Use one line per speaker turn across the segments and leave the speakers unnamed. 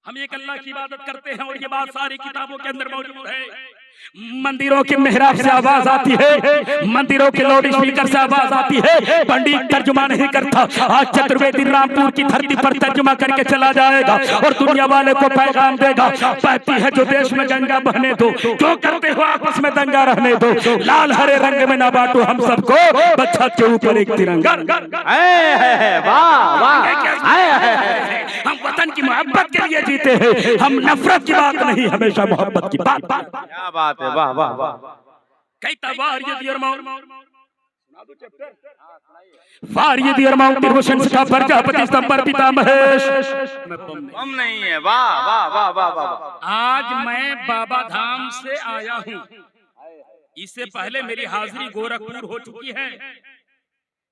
हम एक अल्लाह की इबादत करते हैं और ये बात सारी किताबों के अंदर मौजूद है। मंदिरों के मेहराब से आवाज आती है, मंदिरों के लाउड स्पीकर से आवाज आती है, पंडित तर्जुमा नहीं करता। आज चतुर्वेदी रामपुर की धरती पर तर्जुमा करके चला जाएगा और दुनिया वाले को पैगाम देगा, बहती है जो देश में गंगा बहने दो, क्यों करते हो आपस में दंगा रहने दो, लाल हरे रंग में ना बांटो हम सबको, बच्चा के ऊपर एक तिरंगा। हम वतन की मोहब्बत के लिए जीते हैं, हम नफरत की बात नहीं, हमेशा मोहब्बत की बात।
क्या बात है, वाह वाह वाह।
हम
नहीं है, वाह वाह वाह वाह वाह।
आज मैं बाबा धाम से आया हूँ, इससे पहले मेरी हाजिरी गोरखपुर हो चुकी है।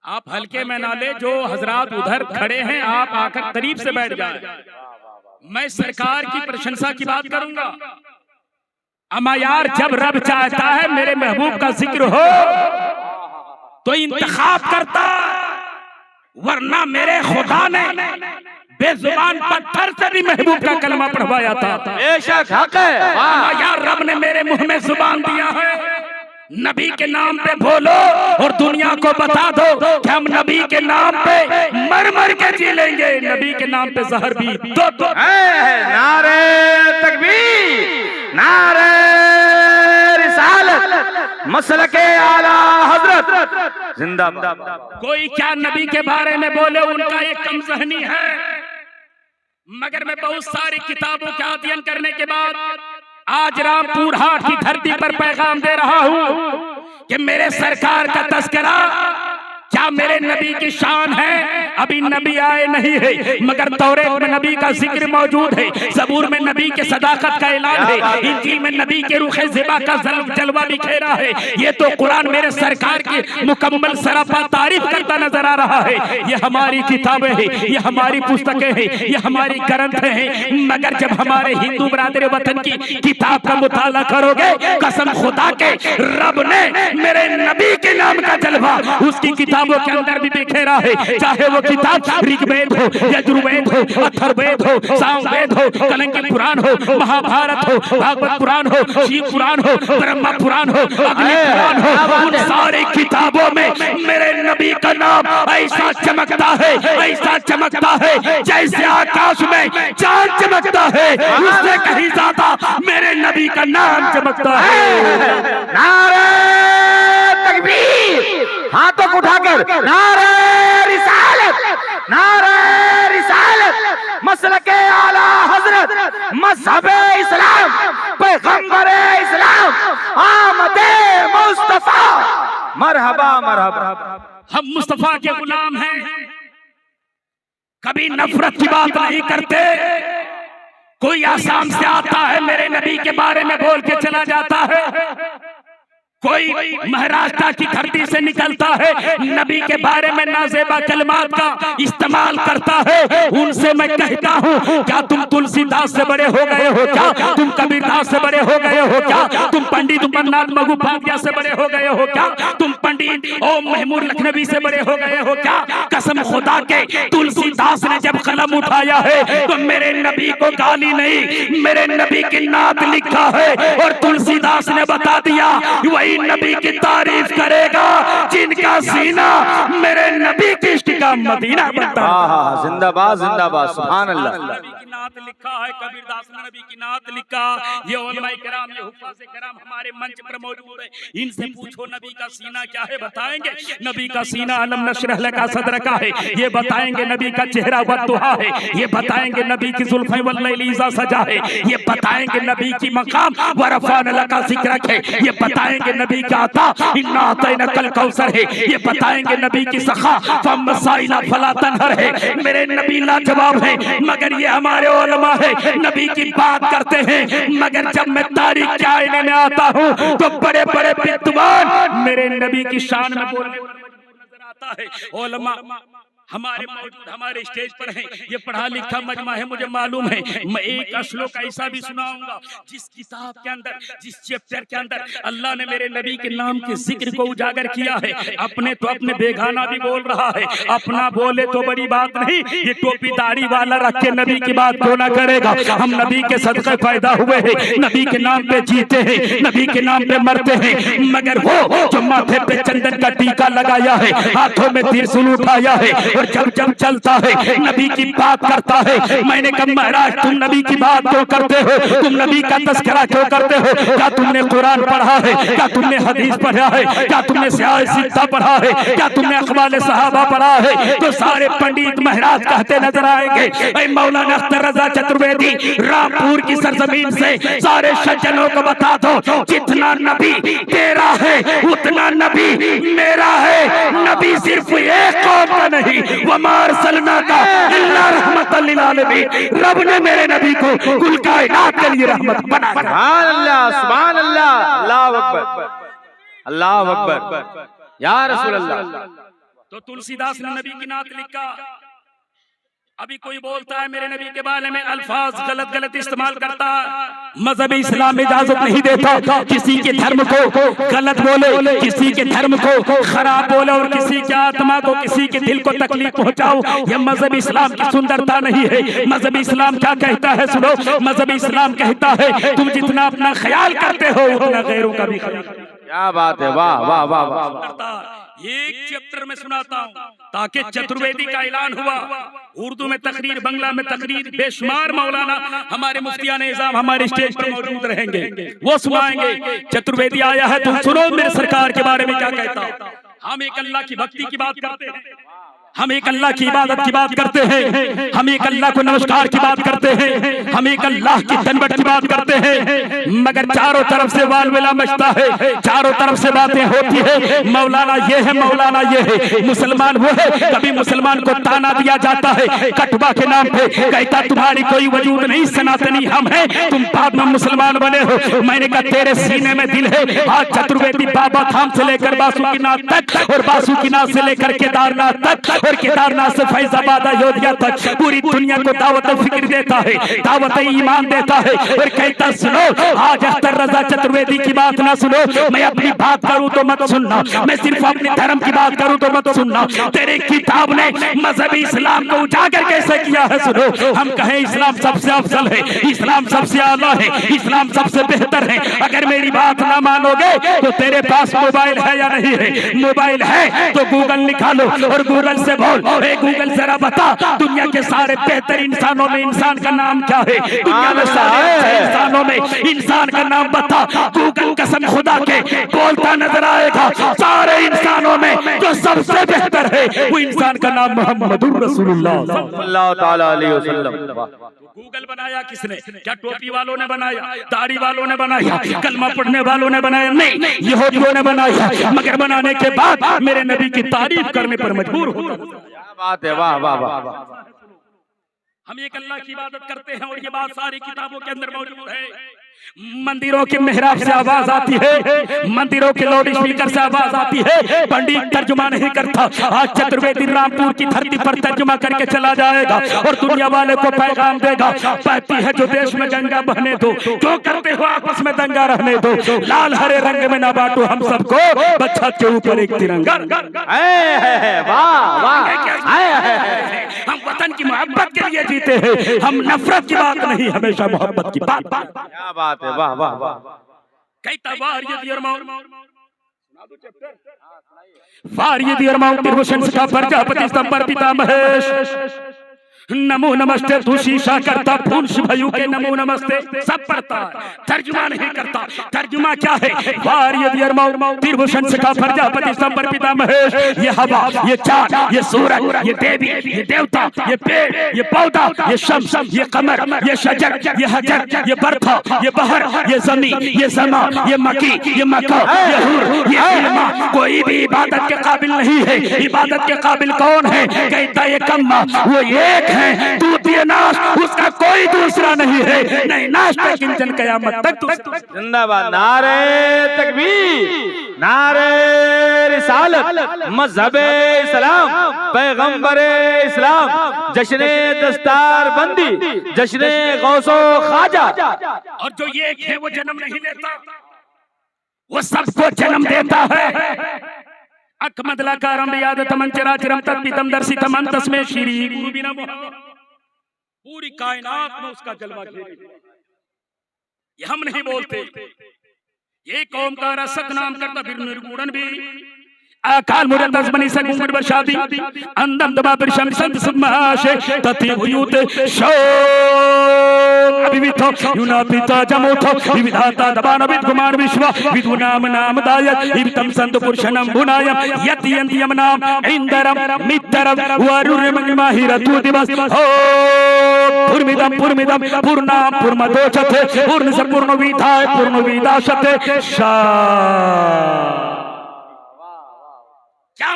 आप हल्के में ना ले, जो हजरात उधर खड़े हैं आप आकर करीब से बैठ जाए। मैं सरकार की प्रशंसा की बात करूंगा। अमा यार, जब रब चाहता है मेरे महबूब का जिक्र हो तो इंतखाब करता, वरना मेरे खुदा ने बेजुबान पत्थर से भी महबूब का कलमा पढ़वाया था।
बेशक हक है।
अमा यार, रब ने मेरे मुंह में जुबान दिया है, नबी के नाम पे बोलो और दुनिया को बता दो कि हम नबी के नाम पे मर मर के जी लेंगे, नबी के नाम पे जहर भी दो।
नारे तकबीर, नारे रिसालत, मसलके आला हजरत जिंदाबाद।
कोई क्या नबी के बारे में बोले, उनका एक कम ज़हनी है, मगर मैं बहुत सारी किताबों का अध्ययन करने के बाद आज रामपुर हाट की धरती पर पैगाम दे रहा हूँ कि मेरे सरकार का तस्करा क्या मेरे नबी की शान है। अभी नबी आए नहीं है, मगर तौरेत में नबी का जिक्र मौजूद है, ज़बूर में नबी के सदाकत का ऐलान है, इंजील में नबी के रुखे ज़िबा का जलवा बिखेरा है। ये तो कुरान मेरे सरकार की मुकम्मल सरापा तारीफ करता नजर आ रहा है। ये हमारी किताबें हैं, ये हमारी पुस्तकें हैं, ये हमारी ग्रंथ हैं, मगर जब हमारे हिंदू बरादर वतन की किताब का मुताला करोगे, कसम खुदा के रब ने मेरे नबी के नाम का जलवा उसकी किताबों के अंदर भी बिखेरा है। चाहे वो किताब ऋग्वेद हो, यजुर्वेद हो, अथर्ववेद हो, सामवेद हो, कलंकी पुराण हो, महाभारत हो, भागवत पुराण हो, शिव पुराण हो, ब्रह्मा पुराण हो, अग्नि पुराण हो, उन सारी किताबों में मेरे नबी का नाम ऐसा चमकता है, ऐसा चमकता है जैसे आकाश में चांद चमकता है, उससे कहीं ज्यादा मेरे नबी का नाम चमकता है।
नारे तकबीर, हाथों को उठाकर नारे रिसालत, नारे रिसालत, मसलके आला हजरत, मजहबे इस्लाम, पैगंबरे इस्लाम, आमदे मुस्तफा, मरहबा मरहबा।
हम मुस्तफा के गुलाम हैं, कभी नफरत की बात नहीं करते। कोई आसाम से आता है मेरे नबी के बारे में बोल के चला जाता है, कोई महाराष्ट्र की धरती से निकलता है नबी के बारे में नाज़ेबा कलमात का इस्तेमाल करता है। उनसे मैं कहता हूँ, क्या तुम तुलसीदास से बड़े हो गए हो क्या? तुम कबीरदास से बड़े हो गए हो क्या? तुम पंडित उमरनाथ मगू फातिया से बड़े हो गए हो क्या? तुम पंडित ओम महमूद लखनवी से बड़े हो गए हो क्या? कसम खुदा के, तुलसीदास ने जब कलम उठाया है तो मेरे नबी को गाली नहीं, मेरे नबी की नात लिखा है, और तुलसीदास ने बता दिया वही नबी की तारीफ करेगा जिनका सीना मेरे नबी की इश्क का मदीना बनता है।
जिंदाबाद जिंदाबाद, सुभान अल्लाह।
नबी की नात लिखा है, कबीरदास ने नबी की नात लिखा। ये उलमाए किराम, ये हुफ्फाज़े किराम हमारे मंच पर मौजूद है, इनसे पूछो नबी का सीना क्या है, बताएंगे। नबी का सीना अलम नशरह लका सदर का है, ये बताएंगे। नबी का चेहरा वद्दुहा है, ये बताएंगे। नबी की जुल्फ़ें वल्लैलि इज़ा सजा है, ये बताएंगे। नबी की मकाम व रफ़अना लका ज़िक्रक है, ये बताएंगे। नबी का अता इन्ना अतैना कल कौसर है, ये बताएंगे। नबी की सखा फम साइला फला तनहर है, मेरे नबी लाजवाब है, मगर ये हमारे उलमा है नबी की बात करते हैं, मगर जब मैं तारीख के आईने में आता हूँ तो बड़े बड़े विद्वान मेरे नबी की शान में बोलने नजर आता है। उलमा हमारे मौजूद हमारे स्टेज पर हैं, ये पढ़ा लिखा मजमा है, मुझे मालूम है। मैं एक श्लोक ऐसा भी सुनाऊंगा जिस किताब के अंदर, जिस चैप्टर के अंदर अल्लाह ने मेरे नबी के नाम के जिक्र को उजागर किया है। अपने तो अपने बेगाना भी बोल रहा है, अपना बोले तो बड़ी बात नहीं, ये टोपी दाढ़ी वाला रख के नबी की बात क्यों ना करेगा। हम नबी के सदक़े पैदा हुए हैं, नबी के नाम पे जीते हैं, नबी के नाम पे मरते हैं, मगर वो जो माथे पे चंदन का टीका लगाया है, हाथों में त्रिशूल उठाया है और जब जब चलता है नबी की बात करता है। मैंने कहा महाराज तुम नबी की बात क्यों करते हो, तुम नबी का तस्करा क्यों करते हो? क्या तुमने कुरान पढ़ा है, क्या तुमने हदीस पढ़ा है, क्या तुमने सियासत पढ़ा है, क्या तुमने अक़वाल सहाबा पढ़ा है? तो सारे पंडित महाराज कहते नजर आएंगे। ऐ मौलाना अख्तर रजा चतुर्वेदी, रामपुर की सरजमीन से सारे सज्जनों को बता दो, जितना नबी तेरा है उतना नबी मेरा है। नबी सिर्फ एक कौम का नहीं, वमार सलना का इल्ला रहमतल लिल आलमीन। रब ने मेरे नबी को कुल कायनात के लिए रहमत बनाया।
सुभान अल्लाह, सुभान अल्लाह, अल्लाहु अकबर, अल्लाहु अकबर, या रसूल अल्लाह।
तो तुलसीदास ने नबी की नात लिखा। अभी कोई बोलता है मेरे नबी के बारे में अल्फाज गलत गलत इस्तेमाल करता है। मजहब इस्लाम इजाजत नहीं देता किसी के धर्म को गलत बोले, किसी के धर्म को खराब बोले और किसी के आत्मा को, किसी के दिल को तकलीफ पहुंचाओ। यह मजहब इस्लाम की सुंदरता नहीं है। मजहब इस्लाम क्या कहता है सुनो, मजहब इस्लाम कहता है तुम जितना अपना ख्याल करते हो उतना गैरों का भी ख्याल।
क्या बात है, वाह वाह वाह वाह।
एक चैप्टर में सुनाता हूँ ताकि चतुर्वेदी का ऐलान हुआ। उर्दू में तकरीर, बांग्ला में तकरीर, बेशुमार मौलाना हमारे मुफ्तियान निजाम हमारे स्टेज पर मौजूद रहेंगे, वो सुनाएंगे। चतुर्वेदी आया है, तुम सुनो मेरे सरकार के बारे में क्या कहता। हम एक अल्लाह की भक्ति की बात करते हैं, हम एक अल्लाह की इबादत की बात करते हैं, हम एक अल्लाह को नमस्कार की बात करते हैं, हम एक अल्लाह की दनबट की बात करते हैं, मगर चारों तरफ से वालवेला मचता है, चारों तरफ से बातें होती है। मौलाना ये है, मौलाना ये है, मुसलमान वो है। कभी मुसलमान को ताना दिया जाता है कटवा के नाम पे, कहता तुम्हारी कोई वजूद नहीं, सनातनी हम हैं, तुम बाद में मुसलमान बने हो। मैंने कहा तेरे सीने में दिल है। आज चतुर्वेदी बाबा धाम से लेकर बासुकीनाथ तक और बासुकीनाथ से लेकर केदारनाथ तक और केदारनाथ से फैजाबाद अयोध्या तक पूरी दुनिया को दावत फिक्र देता है, दावत ईमान देता है और कहता सुनो आज अख्तर रजा चतुर्वेदी की बात ना सुनो, मैं अपनी बात करूं तो मत सुनना, मैं सिर्फ अपने धर्म की बात करूं तो मत सुनना। तेरे किताब ने मजहबी इस्लाम को उजागर कैसे किया है सुनो। हम कहें इस्लाम सबसे अफजल है, इस्लाम सबसे आला है, इस्लाम सबसे बेहतर है। अगर मेरी बात ना मानोगे तो तेरे पास मोबाइल है या नहीं है? मोबाइल है तो गूगल निकालो और गूगल से बोल, गूगल जरा बता दुनिया के सारे बेहतर इंसानों में इंसान का नाम क्या है? दुनिया में सारे इंसानों में इंसान का नाम बता। गूगल कसम खुदा के बोलता नजर आएगा सारे इंसानों में जो सबसे बेहतर है वो इंसान का नाम मोहम्मदुर रसूलुल्लाह सल्लल्लाहु तआला अलैहि वसल्लम। गूगल बनाया किसने? क्या टोपी वालों ने बनाया, दाढ़ी वालों ने बनाया, कलमा पढ़ने वालों ने बनाया? नहीं, यहूदियों ने बनाया। मगर बनाने के बाद मेरे नबी की तारीफ करने पर मजबूर होता।
क्या बात है, वाह वाह वाह।
हम एक अल्लाह की इबादत करते हैं और ये बात सारी किताबों के अंदर मौजूद है। मंदिरों के मेहराब से आवाज आती है, मंदिरों के लाउड स्पीकर से आवाज आती है, पंडित तर्जुमा नहीं करता। आज चतुर्वेदी रामपुर की धरती पर तर्जुमा करके चला जाएगा और दुनिया वाले को पैगाम देगा। कहती है जो देश में गंगा बहने दो, जो करते हो आपस में दंगा रहने दो, लाल हरे रंग में ना बांटो हम सबको, बच्चा के ऊपर एक तिरंगा। हम वतन की मोहब्बत के लिए जीते हैं, हम नफरत की बात नहीं, हमेशा मोहब्बत की बात।
क्या बात है, वाह वाह वाह।
कहता वार्यदी और माउंट रोशन का प्रजापति स्तंभ पिता महेश नमो नमस्ते तू शीशा करता फूल शिवयु के नमो नमस्ते सब पढ़ता, तर्जुमा नहीं करता। तर्जुमा क्या है? वार्यदी और माउंट त्रिभूषण का प्रजापति स्तंभ पिता महेश। ये हवा, ये चांद, ये सूरज, ये देवी, ये देवता, ये पेड़, ये पौधा, ये शम्स, ये कमर, ये शजर, ये हजर, ये बरखा, ये बहर, ये जमीन, ये समा, ये मकी, ये मक्का, ये हुर, ये इल्मा, कोई भी इबादत के काबिल नहीं है। इबादत के काबिल कौन है? कहता ये कम्मा, वो एक है, दूतिया नाश, उसका कोई दूसरा नहीं है, नहीं नाश पे किंचन कयामत तक।
जिंदाबाद, नारे तकबीर, नारे रिसालत, मजहब इस्लाम, पैगंबर इस्लाम, जश्न दस्तार बंदी, जश्न गौसो ख्वाजा।
और जो ये एक है वो जन्म नहीं लेता, वो सबको जन्म देता है। अकमदलाकारम यादतमन चराचरम तत्पितम दर्शितमन तस्मै श्री गुरु बिना पूरी कायनात में उसका जलवा घेरे। ये हम नहीं बोलते, ये कौम का रसक नाम करता फिर निर्गुणन भी अकाल मुरद्दस बनी से गुंगुट बशादी अंदम दबा पर शम संत सुमाशे तति हुयूते शो अभिवितो युना पिता जमोतो विविधाता दबान विद कुमार विश्व विदु नाम नामदायक इतम संत पुरुषनम बुनायम यति यंतियम नाम इंदरम मित्रम वरुण महिरतु दिवस ओ पूर्णिदम पूर्णिदम पूर्णा पूर्णदोचते पूर्ण से पूर्ण विधाय पूर्ण विदाशते शा। क्या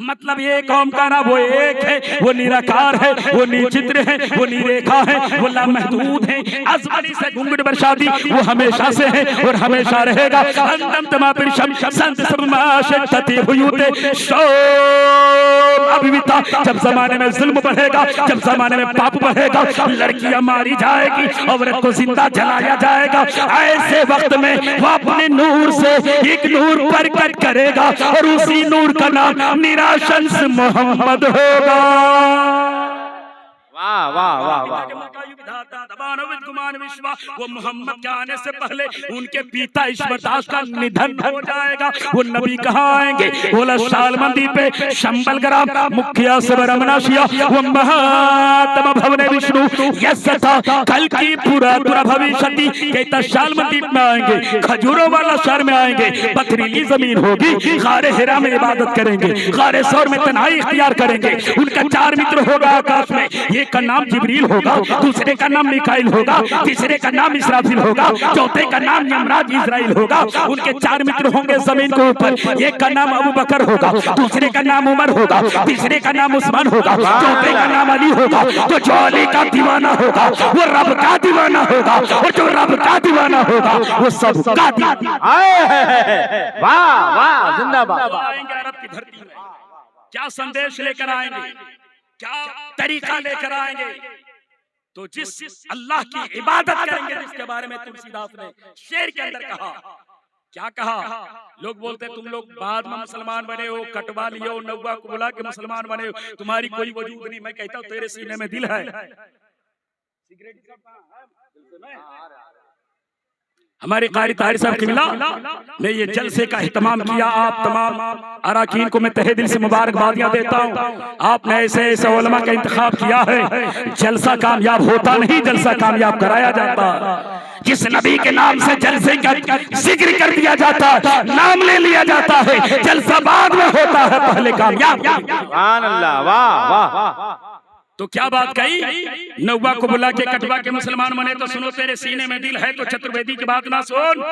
मतलब ये कौम का ना वो एक है, वो निराकार है, वो निचित्र है, वो निरेखा है, वो लामहदूद है। अज़ली से घुंघट बरसाती वो हमेशा से है और हमेशा रहेगा। अंदम तमापिर शम संत सब माशतती हुयूते शो अभिविता। जब जमाने में जुल्म बढ़ेगा, जब जमाने में पाप बढ़ेगा, लड़कियां मारी जाएगी, औरत को जिंदा जलाया जाएगा, ऐसे वक्त में वो अपने नूर से एक नूर प्रकट करेगा और उसी नूर का नाम निराशंस मोहम्मद होगा।
वाह वाह वाह वाह।
वो मोहम्मद के आने से पहले उनके पिता ईश्वरदास का निधन हो जाएगा। वो नबी कहाँ आएंगे? बोला सालमंदी पे शंबल ग्राम मुखिया से रमनाशिया वो महात्मा भवने विष्णु यस्ता कल की पूरा भविष्यति कहता सालमंदी में आएंगे, खजूरों वाला शहर में आएंगे, पथरीली जमीन होगी, गारे हिरा में इबादत करेंगे, गारे सौर में तन्हाई इख्तियार करेंगे। उनका 4 मित्र होगा आकाश में, एक का नाम जिब्रील होगा, दूसरे का नाम मिकाइल होगा, तीसरे का नाम इसराफिल होगा, चौथे का नाम यमराज इजराइल होगा। उनके 4 मित्र होंगे जमीन के ऊपर, एक का नाम अबू बकर होगा, दूसरे का नाम उमर होगा, तीसरे का नाम उस्मान होगा, चौथे का नाम अली होगा। तो जो अली का दीवाना होगा वो रब का दीवाना होगा, और जो रब का दीवाना होगा वो सबका दीवाना।
वाह वाह, जिंदाबाद।
आएंगे अरब की धरती में, क्या संदेश लेकर आएंगे, क्या तरीका लेकर आएंगे? तो जिस अल्लाह की इबादत करेंगे, जिसके बारे में तुलसीदास ने शेर के अंदर कहा, क्या कहा? लोग बोलते तुम लोग बाद में मुसलमान बने हो, कटवा लिए हो, नौवा को बुला के मुसलमान बने हो, तुम्हारी कोई वजूद नहीं। मैं कहता हूँ तेरे सीने में दिल है। हमारे कारी ताहिर साहब की मिला ने ये जलसे का एहतमाम किया। आप तमाम अराकीन को मैं तहे दिल से मुबारकबादियां देता हूँ। आपने ऐसे ऐसे उलमा का इंतखाब किया है। जलसा कामयाब होता नहीं, जलसा कामयाब कराया जाता। जिस नबी के नाम से जलसे का जिक्र कर दिया जाता है, नाम ले लिया जाता है, जलसा बाद में होता है, पहले कामयाब।
सुभान अल्लाह, वाह वाह।
तो क्या बात कही? नौवा को बुला के कटवा के मुसलमान बने। तो सुनो, तेरे सीने में दिल है तो चतुर्वेदी की बात ना सुन।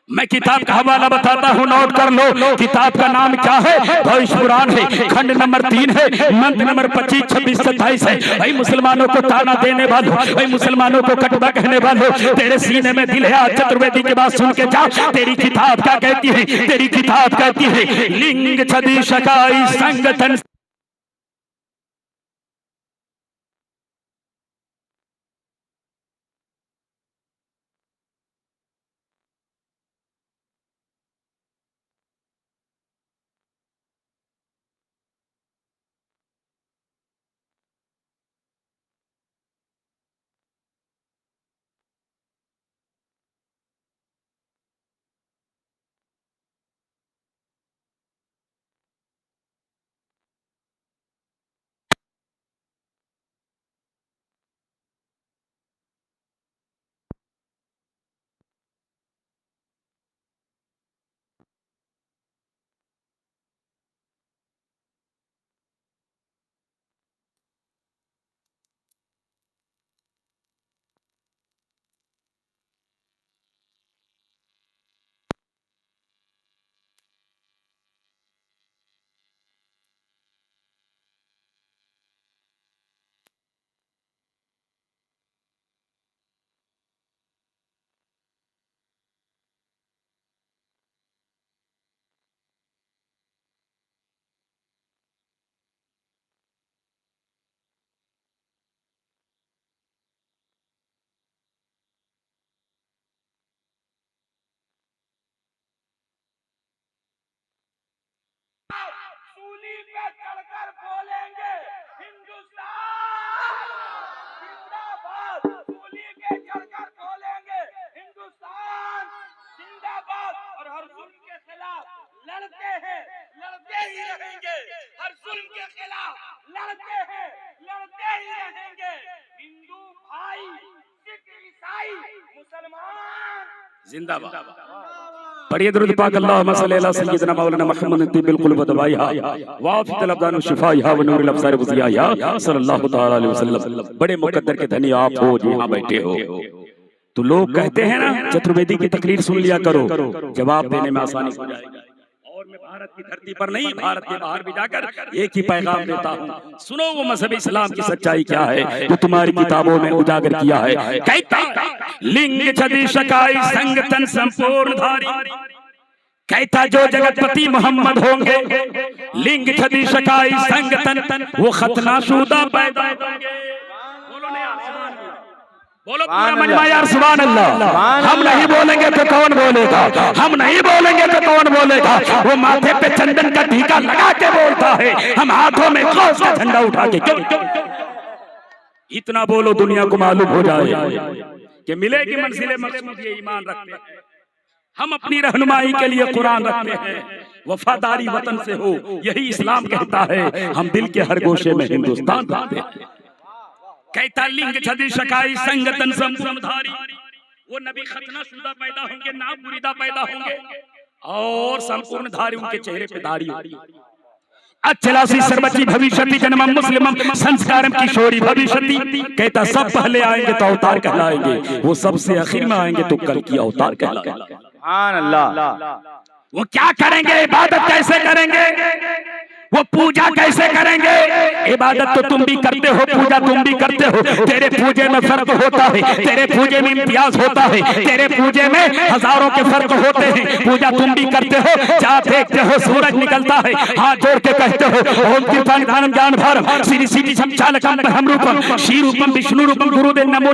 मैं किताब का हवाला बताता हूँ, नोट कर लो। किताब का नाम क्या है? भविष्य पुराण है, खंड नंबर 3 है, मंत्र नंबर 25, 26, 27 है। भाई मुसलमानों को ताना देने वालों, भाई मुसलमानों को कटवा कहने वालों, तेरे सीने में दिल है, चतुर्वेदी की बात सुन के जा। तेरी किताब क्या कहती है? तेरी किताब कहती है लिंग छदी शकाई संगठन सूली पे चढ़कर बोलेंगे हिंदुस्तान जिंदाबाद, सूली पे चढ़कर बोलेंगे हिंदुस्तान जिंदाबाद, और हर जुल्म के खिलाफ लड़ते हैं, लड़ते ही रहेंगे, हर जुल्म के खिलाफ लड़ते हैं, लड़ते ही रहेंगे। हिंदू भाई, सिख, ईसाई, मुसलमान जिंदाबाद। पढ़िए दुरूद पाक अल्लाहुम्मा सल्ली अला सय्यिदना मौलाना मुहम्मद तिब्बिल कुलूब व दवाइहा व आफियतुल अबदान व शिफाइहा व नूरुल अब्सार व ज़ियाहा सल्लल्लाहु तआला अलैहि वसल्लम। बड़े मुकद्दर के धनी आप हो जो यहाँ बैठे हो। तो लोग कहते हैं ना चतुर्वेदी की तकरीर सुन लिया करो, जवाब देने में आसानी हो जाएगी। और मैं भारत की धरती पर नहीं, भारत के बाहर भी जाकर एक ही पैगाम देता हूँ। सुनो वो मजहब इस्लाम की सच्चाई क्या है जो तुम्हारी किताबों में उजागर किया है। कहता लिंग छदि शकाई संग तन संपूर्ण धारी, कहता जो जगतपति मोहम्मद होंगे लिंग छदि शकाई संग तन वो खतना शुदा पैदा होंगे। बोलो पूरा मजमा यार सुभान अल्लाह। हम नहीं बोलेंगे तो कौन बोलेगा, हम नहीं बोलेंगे तो कौन बोलेगा। वो माथे पे चंदन का टीका लगा के बोलता है, हम हाथों में गौस का झंडा उठा के। इतना बोलो दुनिया को मालूम हो जाए कि मिलेगी मंजिले मकसूद, ये ईमान रखते हैं। हम अपनी रहनुमाई के लिए कुरान रखते हैं, वफादारी वतन से हो यही इस्लाम कहता है। हम दिल के हर गोशे में हिंदुस्तान रखते हैं। कहता लिंग छदि शकाई संगतन संपूर्णधारी, वो नबी खतना शुदा पैदा होंगे, नाम बुरीदा पैदा होंगे, और संपूर्णधारी उनके चेहरे पे दाढ़ी होगी। अच्छलासी सर्वची भविष्यति जन्मम मुस्लिमम संस्कारम किशोरी भविष्यति, कहता सब पहले आएंगे तो अवतार कहलाएंगे, वो सबसे आखिर में आएंगे तो कल की अवतार कहलाएंगे। सुभान अल्लाह। वो क्या करेंगे, इबादत कैसे करेंगे, वो पूजा कैसे करेंगे। इबादत तो तुम भी करते हो, पूजा तुम भी करते हो। तेरे पूजे में फर्क होता है, तेरे पूजे में इम्तियाज होता है, तेरे पूजे में हजारों के फर्क होते हैं। पूजा तुम भी करते हो, जहाँ देखते हो सूरज निकलता है हाथ जोड़ के कहते हो ओम कृपाण ज्ञानम ज्ञान भारम श्री सिद्धि संचालकम ब्रह्म रूपम श्री रूपम विष्णु रूपम गुरुदेव नमो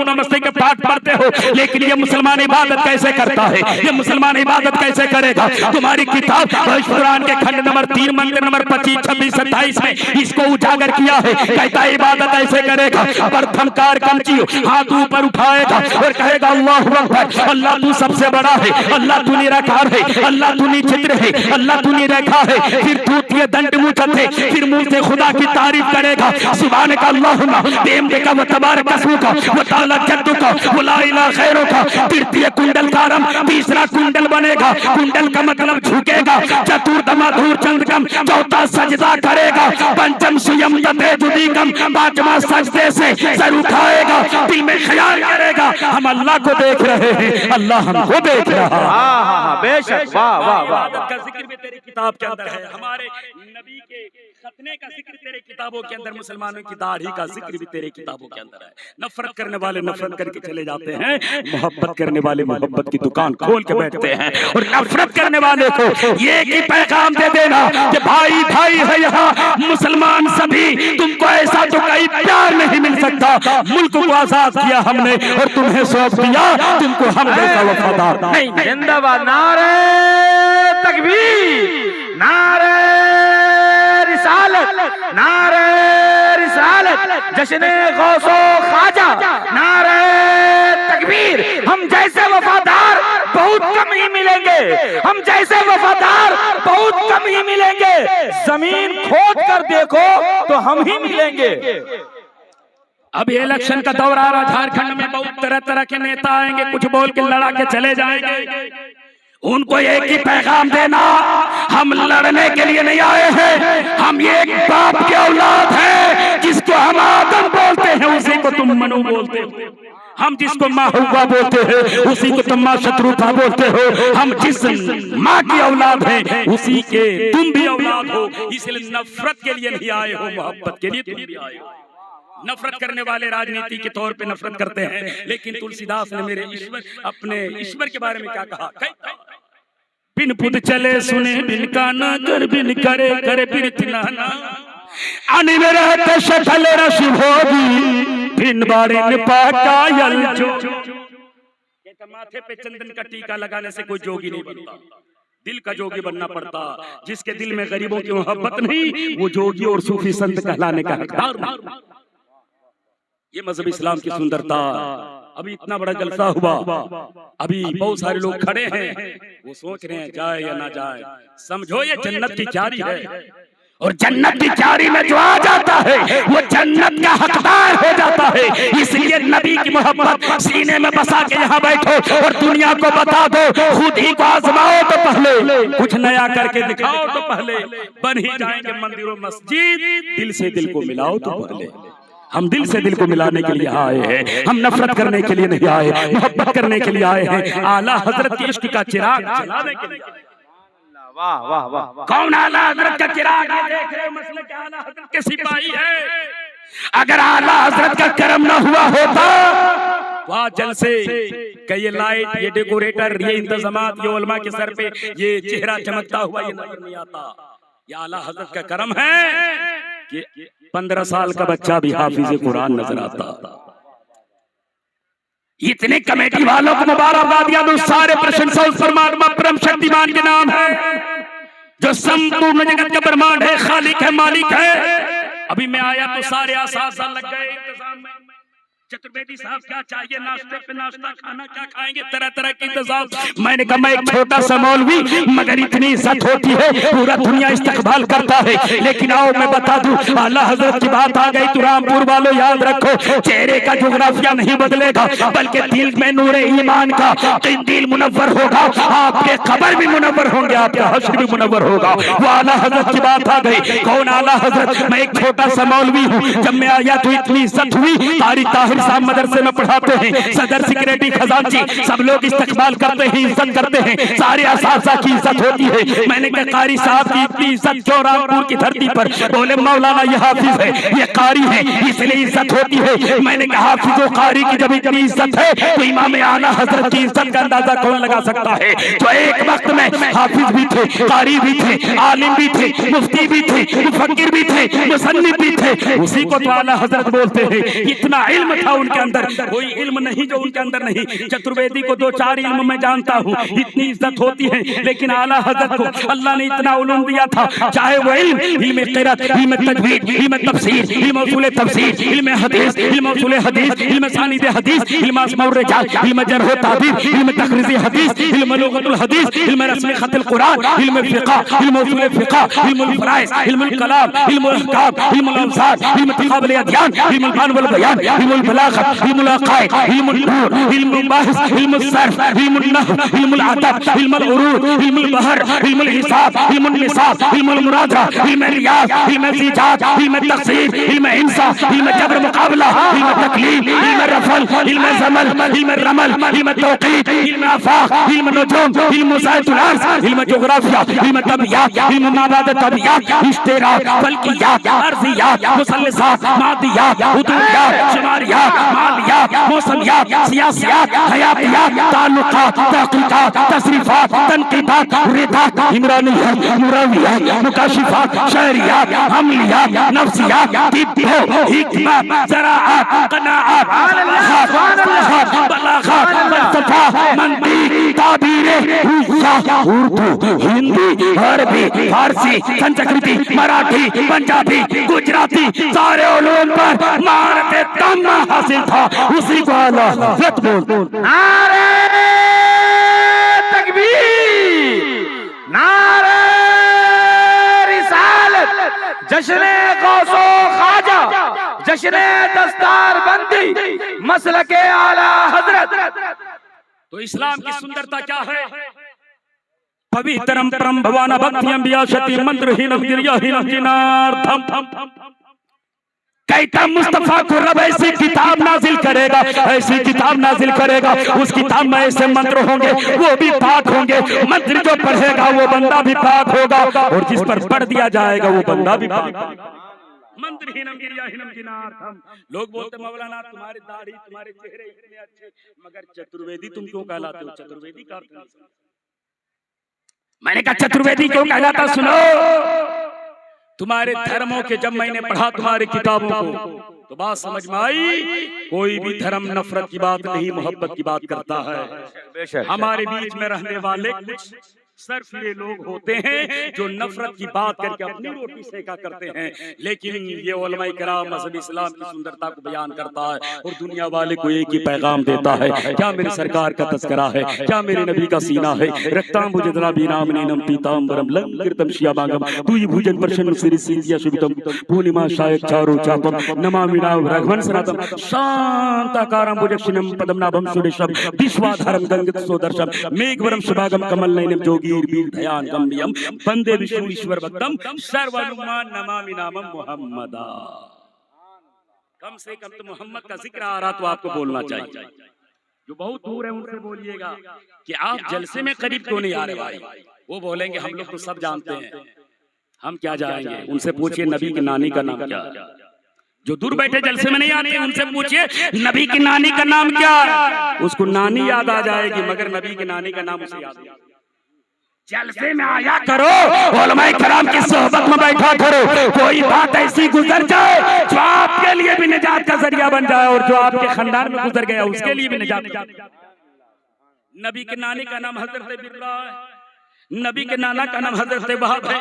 नमस्ते के पाठ पढ़ते हो। लेकिन ये मुसलमान इबादत कैसे करता है, ये मुसलमान इबादत कैसे करेगा। तुम्हारी किताब कुरान के खंड नंबर 3 मंदिर नंबर 25, 26, 27 में इसको उजागर किया है। कहता है इबादत ऐसे करेगा, प्रथमकार कमची हाथ ऊपर उठाएगा और कहेगा अल्लाहु अकबर, अल्लाह तू सबसे बड़ा है, अल्लाह तू निराकार है, अल्लाह तू निचित्र है, अल्लाह तू निरेखा है। फिर दूत ये दंड मुचत है, फिर मुंह से खुदा की तारीफ करेगा। सुभान का अल्लाहुम्मा बेहमदिका व तबारक अस्मुका व तआला जद्दुका व ला इलाहा खैरुका। तृतीय कुंडल का आरंभ तीसरा कुंडल बनेगा। कुंडल का मतलब झुकेगा। चतुर्थमा धूर चंद्रकम, चौथा सजदा करेगा। पंचम सुयम तते जुदीकम, पांचवा सजदे से सर उठाएगा। दिल में ख्याल करेगा हम अल्लाह को देख रहे हैं, अल्लाह हमको देख रहा है। बेशक, वाह वाह वाह। का जिक्र भी तेरी किताब के अंदर है, हमारे नबी के खतने का जिक्र तेरे किताबों के अंदर, मुसलमानों की दाढ़ी का जिक्र भी तेरे किताबों के अंदर है। नफरत करने वाले नफरत करके चले जाते हैं, मोहब्बत करने वाले मोहब्बत की दुकान खोल के बैठते हैं। और नफरत करने वाले को ये की पैगाम दे देना कि भाई भाई है यहाँ मुसलमान सभी, तुमको ऐसा तो कहीं प्यार नहीं मिल सकता। मुल्क को आजाद किया हमने और तुम्हें सौंप दिया, तुमको हमने का वफादार नहीं।
जिंदाबाद, नारे तकबीर, नारे रिसालत, नारे रिसालत, जश्न गौसो ख्वाजा, नारे तकबीर। हम जैसे वफादार बहुत कम ही मिलेंगे, हम जैसे वफादार बहुत कम ही मिलेंगे। जमीन खोद कर देखो तो हम ही मिलेंगे।
अब इलेक्शन का दौर आ रहा, झारखंड में बहुत तरह तरह के नेता आएंगे, कुछ बोल के लड़ा के चले जाएंगे। उनको एक ही पैगाम देना, हम लड़ने के लिए नहीं आए हैं, हम एक बाप के औलाद हैं। जिसको हम आदम बोलते हैं उसी को तुम मनु बोलते हो, हम जिसको माँ हुआ बोलते हैं उसी को तुम माँ शत्रुता बोलते हो। हम जिस माँ की औलाद हैं उसी के तुम भी औलाद हो। इसलिए नफरत के लिए नहीं आए हो, मोहब्बत के लिए तुम भी आए हो। नफरत करने वाले राजनीति के तौर पे नफरत करते हैं, लेकिन तुलसीदास ने मेरे ईश्वर, अपने ईश्वर के बारे में क्या कहा। बिन पुद चले सुने बिन काना, कर बिन करे करे बिन तिनाना, अनि में रहते शकल रस भोगी, बिन बारे न पाकायल जो। माथे पे चंदन का टीका लगाने से कोई जोगी नहीं बनता, दिल का जोगी बनना पड़ता। जिसके दिल में गरीबों की मोहब्बत नहीं, वो जोगी और सूफी संत कहलाने का हकदार नहीं। ये मजहब इस्लाम की सुंदरता। अभी इतना बड़ा जलसा हुआ, अभी बहुत सारे लोग खड़े हैं, वो सोच रहे हैं जाए या ना जाए। समझो ये जन्नत की चारी है, और जन्नत की चारी में जो आ जाता है वो जन्नत का हकदार हो जाता है। इसलिए नबी की मोहब्बत सीने में बसा के यहाँ बैठो और दुनिया को बता दो, खुद ही को आजमाओ तो पहले, कुछ नया करके दिखाओ तो पहले, बन ही जाएंगे मंदिरों मस्जिद। दिल से दिल को मिलाओ तो पहले। हम दिल से दिल को मिलाने के लिए आए हैं, हम नफरत करने के लिए नहीं आए, मोहब्बत करने के लिए आए हैं, आला हजरत के इश्क का चिराग जलाने के लिए।
वाह वाह वाह वाह।
कौन आला हजरत का चिराग है? देख रहे हो मसले के आला हजरत के सिपाही है। अगर आला हजरत का करम ना हुआ होता, वहाँ जलसे का ये लाइट, ये डेकोरेटर, ये इंतजामात, ये उलमा के सर पे ये चेहरा चमकता हुआ ये नजर नहीं आता। ये आला हजरत का करम है कि 15 साल का बच्चा भी हाफिज कुरान नजर आता। इतने कमेटी वालों को मुबारकबाद दो, सारे प्रशंसा उस परमात्मा परम शक्तिमान के नाम है जो संपूर्ण जगत का ब्रह्मांड है, खालिक है, मालिक है। अभी मैं आया तो सारे आसासा लग गए इंतजाम में। चतुर्वेदी साहब क्या चाहिए, नाश्ते पे नाश्ता, खाना क्या खाएंगे, तरह तरह के इंतजाम। मैंने कहा मैं एक छोटा सा मौलवी, मगर इतनी इज्जत होती है, पूरा दुनिया इस्तकबाल करता है। लेकिन आओ मैं बता दूं, आला हजरत की बात आ गई तो रामपुर वालों याद रखो, चेहरे का जोग्राफिया नहीं बदलेगा, बल्कि दिल में नूर ईमान का दिल मुनव्वर होगा। आपके कब्र भी मुनव्वर होंगे, आपका हश्र भी मुनव्वर होगा। वो आला हजरत की बात आ गई। कौन आला हजरत? मैं एक छोटा सा मौलवी हूँ। जब मैं आया तो इतनी इज्जत हुई, कारी ताहिर साहब मदरसे में पढ़ाते हैं, सदर सेक्रेटरी खजांची सब लोग इस्तकबाल करते हैं, इज्जत करते हैं, सारे असातिज़ा की इज्जत होती है। मैंने कहा कारी साहब की इतनी इज्जत क्यों रामपुर की धरती पर? बोले मौलाना ये हाफिज है, ये कारी है, इसलिए इज्जत होती है। मैंने कहा हाफिज और कारी की जब इतनी इज्जत है तो इमाम आला हजरत की इज्जत का अंदाजा कौन लगा सकता है, जो एक वक्त में हाफिज भी थे, कारी भी थे, आलिम भी थे, मुफ्ती भी थे, मुफक्किर भी थे, मुसन्निफ भी थे, उसी को तो आला हजरत बोलते हैं। इतना इल्म था उनके अंदर, कोई इल्म नहीं जो उनके अंदर नहीं। चतुर्वेदी को 2-4 इल्म मैं जानता हूँ, इतनी इज्जत होती है, लेकिन आला हजरत को अल्लाह ने इतना उलूम दिया था, चाहे वो इल्म क़िरात, इल्म तजवीद, इल्म तफसीर, इल्म उसूल तफसीर, इल्म हदीस, इल्म उसूल हदीस, इल्म सानिद हदीस, इल्म अस्मा व रिजाल, इल्म जर्ह व तादील, इल्म तखरीज़ हदीस, इल्म लुग़तुल हदीस, इल्म रस्म ख़त्ल कुरान, इल्म फ़िक़ह, इल्म उसूल फ़िक़ह, इल्म फ़राइज़, इल्म कलाम, इल्म अहकाम, इल्म अवज़ान, इल्म तक़ाबुल अदयान, इल्म बयान वल बयान, इल्म बलागत, इल्म अक़ाइद, इल्म नूर, इल्म बाहिस, इल्म सर्फ, इल्म नहव, इल्म अदब, इल्म उरूद, इल्म बहर, इल्म हिसाब, इल्म निसाब, इल्म मुरादा, इल्म रियाज, इल्म ज़िजाज, इल्म तक़सीर, इल्म इंसाफ, इल्म जबर मुक़ाबला, इल्म तकलीम, इल्म रफ़ल, इल्म ज़मल, इल्म रमल, इल्म तौक़ीत, इल्म आफ़ाक़, इल्म नुजूम, इल्म मुसाइतुल अर्ज़, इल्म जोग्राफिया, इल्म तबियात, इल्म माबाद तबियात, इश्तिराक, फल्कियात, अर्ज़ियात, मुसल्लसात, मादियात, उदूयात, शुमारियात, मालियात, मौसमियात, सियासियात, हयातियात, ताल्लुकात, तहक़ीक़ात, तसरीफ़ात, तनक़ीदात, रिदात, इमरानियात, मुरावियात, मुकाशिफ़ात, शहरियात, अमलियात, नफ्सियात, तिब्ब, हिकमत, ज़राअत, क़नाअत, बलाग़त, फ़लसफ़ा, मंतीक़, ताबीरे, हिस्सा, उर्दू, हिंदी, अरबी, फारसी, संस्कृति, मराठी, पंजाबी, गुजराती, सारे उलूम पर महारत तम्मा हासिल था। उसी को आला हज़रत बोलते।
नारे तकबीर, नारे रिसालत, जश्ने गौसो ख्वाजा, जश्ने दस्तार बंदी, मसलके आला हजरत।
तो इस्लाम की सुंदरता क्या है? पवित्रम परम भवाना भक्तियम व्याशति मंत्रहीनम गिरियाहीनम जिनार्थम। कहता मुस्तफा को रब ऐसी किताब नाजिल करेगा, ऐसी किताब नाजिल करेगा, उस किताब में ऐसे मंत्र होंगे, वो भी पाक होंगे। मंत्र जो पढ़ेगा वो बंदा भी पाक होगा, और जिस पर पढ़ दिया जाएगा वो बंदा भी पाक होगा। मंत्रहीनम गिरियाहीनम जिनार्थम। लोग बोलते मौलाना तुम्हारी दाढ़ी, तुम्हारे चेहरे इतने अच्छे, मगर चतुर्वेदी तुम क्यों कहलाते हो? चतुर्वेदी का अर्थ नहीं। मैंने कहा चतुर्वेदी क्यों कहलाता? सुनो, तुम्हारे धर्मों के जब मैंने पढ़ा तुम्हारी किताबों को तो बात समझ में आई, कोई भी धर्म नफरत की बात नहीं, मोहब्बत की बात करता है। हमारे बीच में रहने वाले कुछ सिर्फ ये लोग होते हैं जो नफरत की बात करके अपनी रोटी सेका करते हैं, लेकिन ये उलमा किराम मज़हब इस्लाम की सुंदरता को बयान करता है और दुनिया वाले को एक ही पैगाम देता है। क्या मेरे सरकार का तस्करा है, क्या मेरे नबी का सीना है। रक्ताम बुजदना बीनाम नीनम पीतांबरम लंकृतम शियाबागम तुई भुजन प्रशन सिरि सिंधिया शुभितम पूर्णिमा शायद चारो चापम नमामि नाम रघुवन सनातम शांताकारम भुजक्षिणम पदम नाभम सुरेशम विश्वाधारम गंगत सोदर्शम मेघवरम शुभागम कमल नयनम जोगीर वीर दयान गम्यम बंदे विष्णु ईश्वर भक्तम सर्वनुमान नमामि नामम मुहम्मदा। कम से कम तो मोहम्मद का जिक्र आ रहा तो आपको बोलना चाहिए। जो बहुत दूर है उनसे बोलिएगा कि आप जलसे में करीब क्यों नहीं आ रहे भाई। वो बोलेंगे हम लोग तो सब जानते हैं, हम क्या जाएंगे। उनसे पूछिए नबी की नानी का नाम क्या। जो दूर बैठे जलसे में नहीं आते उनसे पूछिए नबी की नानी का नाम क्या। उसको नानी याद आ जाएगी मगर नबी की नानी का नाम उसे याद नहीं। जलसे में आया करो, उलमाए किराम की सोहबत में बैठा करो। कोई बात ऐसी गुजर जाए जो आपके लिए भी निजात का जरिया बन जाए और जो आपके खानदान में गुजर गया उसके लिए भी निजात। नबी के नानी का नाम हजरत बिररा है, नबी के नाना का नाम हजरत वहाब है,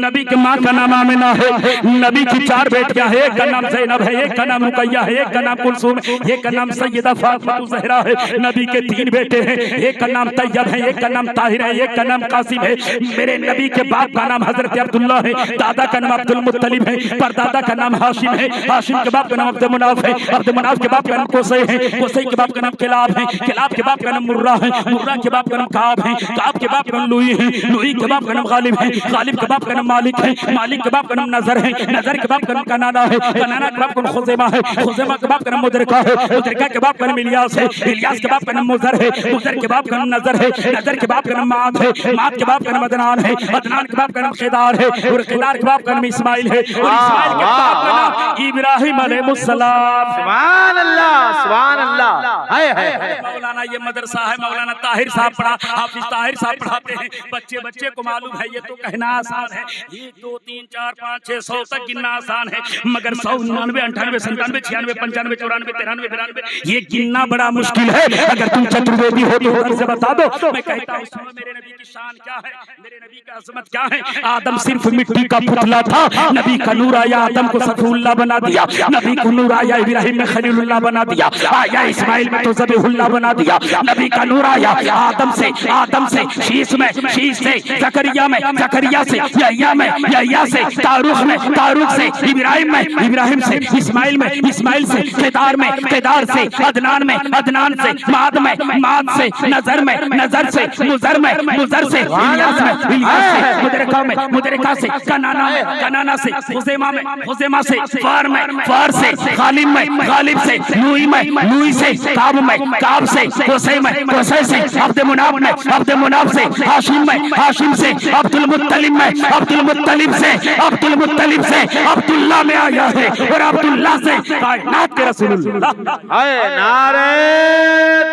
नबी के माँ का नाम आमिना है, नबी की 4 बेटियां है, एक का नाम ज़ैनब है, एक का नाम रुकैया है, एक का नाम कुलसूम है, एक का नाम सैयदा फातिमा ज़हरा है। नबी के 3 बेटे हैं, एक का नाम तैयब है, एक का नाम ताहिर है, एक का नाम कासिम है। मेरे नबी के बाप का नाम हजरत अब्दुल्ला है, दादा का नाम अब्दुल मुत्तलिब है, परदादा का नाम हाशिम है, हाशिम के बाप का नाम अब्दुल मुनाफ है, अब्दुल मुनाफ के बाप का नाम कोसै है, कोसै के बाप का नाम किलाब है, किलाब के बाप का नाम मुर्रा है, मुर्रा के बाप का नाम काब है, काब के बाप का नाम लुई है, लुई के बाप का नाम गालिब है, गालिब के बाप का नाम मालिक है, मालिक के बाप का नाम नजर है, नजर के बाप का नाम कनाना है, कनाना के बाप का नाम खुज़ैमा है, खुज़ैमा के बाप का नाम मुदरिका है, मुदरिका के बाप का नाम इलियास है, इलियास के बाप का नाम मुज़र है, मुज़र के बाप का नाम नजर है, नजर के बाप का नाम माद है, माद के बाप का नाम अदनान है, अदनान के बाप का नाम क़िदार है और क़िदार के बाप का नाम इस्माइल है और इस्माइल के बाप का नाम इब्राहिम अलैहिस्सलाम।
सुभान अल्लाह, सुभान अल्लाह। हाय हाय।
मौलाना ये मदरसा है, मौलाना ताहिर साहब पढ़ा, हाफिज ताहिर साहब पढ़ाते हैं। बच्चे को मालूम है ये तो कहना आसान है, 1 2 3 4 5 6 100 तक गिनना आसान है, मगर 100 99 98 97 96 95 94 93 92 ये गिनना बड़ा मुश्किल है। अगर तुम चतुर्वेदी हो तो उधर से बता दो। मैं कहता हूँ सुनो मेरे नबी की शान क्या है, मेरे नबी का अजमत क्या है। आदम सिर्फ मिट्टी का पुतला था, नबी का नूर आया आदम को सफीउल्लाह बना दिया, नबी को नूर आया इब्राहिम में खलीलुल्लाह बना दिया, आया इस्माइल में तो ज़बीहुल्लाह बना दिया, नबी का नूर आया आदम से शीश में, शीश से ज़करिया में, ज़करिया से यहया में, यहया से तारुख में, तारुख से इब्राहिम में, इब्राहिम से इस्माइल में, इस्माइल से केदार में, केदार से अदनान में, अदनान से माद में, माद से नजर में, नजर से मुजर में, मुजर से इलियास में, इलियास से मुदरिका में, मुदरिका से कनाना में, कनाना से खुज़ैमा में, खुज़ैमा से फार में, फार से गालिब में, गालिब से लुई में, लुई से काब में, काब से कोसै में, कोसै से अब्द मुनाफ में, अब्द मुनाफ से हाशिम में, हाशिम से अब्दुल मुत्तलिब में, अब्दुल मुत्तलिब से, अब्दुल मुत्तलिब से अब्दुल्ला में आया है और अब्दुल्ला से कायनात के रसूलुल्लाह।
हाय नारे